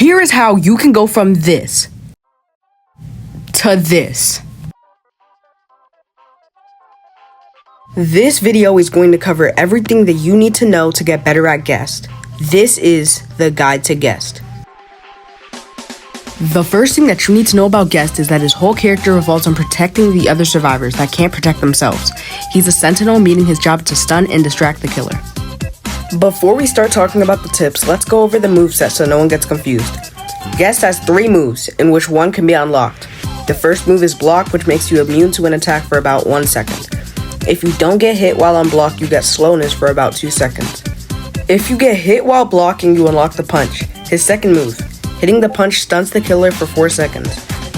Here is how you can go from this to this. This video is going to cover everything that you need to know to get better at Guest. This is the Guide to Guest. The first thing that you need to know about Guest is that his whole character revolves on protecting the other survivors that can't protect themselves. He's a sentinel, meaning his job is to stun and distract the killer. Before we start talking about the tips, let's go over the moveset so no one gets confused. Guest has 3 moves, in which one can be unlocked. The first move is Block, which makes you immune to an attack for about 1 second. If you don't get hit while on block, you get slowness for about 2 seconds. If you get hit while blocking, you unlock the Punch. His second move, hitting the punch stuns the killer for 4 seconds.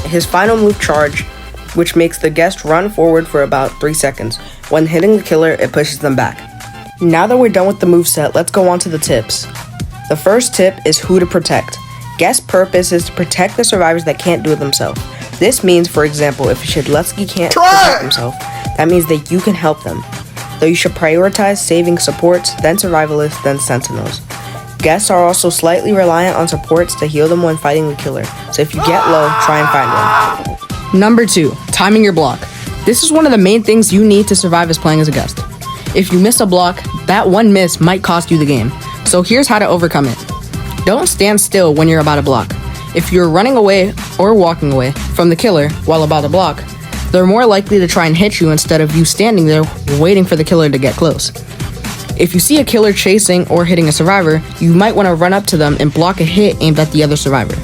His final move, Charge, which makes the Guest run forward for about 3 seconds. When hitting the killer, it pushes them back. Now that we're done with the moveset, let's go on to the tips. The first tip is who to protect. Guest's purpose is to protect the survivors that can't do it themselves. This means, for example, if Shedletsky can't protect himself, that means that you can help them. Though you should prioritize saving supports, then survivalists, then sentinels. Guests are also slightly reliant on supports to heal them when fighting the killer, so if you get low, try and find one. Number 2, timing your block. This is one of the main things you need to survive as playing as a Guest. If you miss a block, that one miss might cost you the game, so here's how to overcome it. Don't stand still when you're about to block. If you're running away or walking away from the killer while about to block, they're more likely to try and hit you instead of you standing there waiting for the killer to get close. If you see a killer chasing or hitting a survivor, you might want to run up to them and block a hit aimed at the other survivor.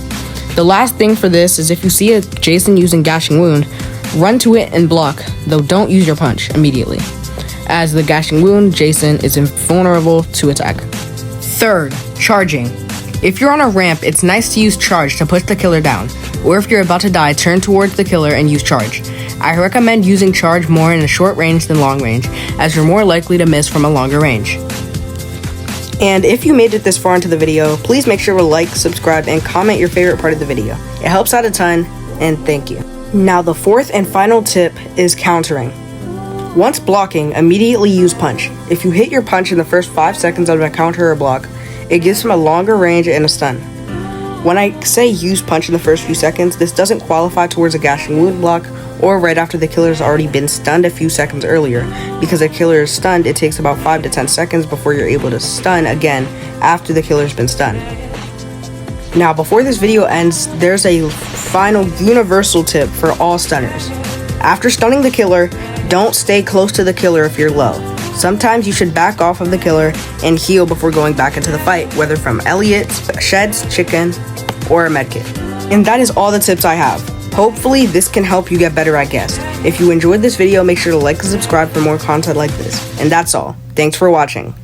The last thing for this is if you see a Jason using Gashing Wound, run to it and block, though don't use your punch immediately. As the Gashing Wound, Jason is invulnerable to attack. Third, charging. If you're on a ramp, it's nice to use Charge to push the killer down, or if you're about to die, turn towards the killer and use Charge. I recommend using Charge more in a short range than long range, as you're more likely to miss from a longer range. And if you made it this far into the video, please make sure to like, subscribe, and comment your favorite part of the video. It helps out a ton, and thank you. Now the fourth and final tip is countering. Once blocking, immediately use Punch. If you hit your punch in the first 5 seconds of a counter or block, it gives him a longer range and a stun. When I say use Punch in the first few seconds, this doesn't qualify towards a Gashing Wound block or right after the killer's already been stunned a few seconds earlier. Because a killer is stunned, it takes about 5 to 10 seconds before you're able to stun again after the killer's been stunned. Now, before this video ends, there's a final universal tip for all stunners. After stunning the killer, don't stay close to the killer if you're low. Sometimes you should back off of the killer and heal before going back into the fight, whether from Elliot, Sheds, Chicken, or a medkit. And that is all the tips I have. Hopefully this can help you get better at Guest. If you enjoyed this video, make sure to like and subscribe for more content like this. And that's all. Thanks for watching.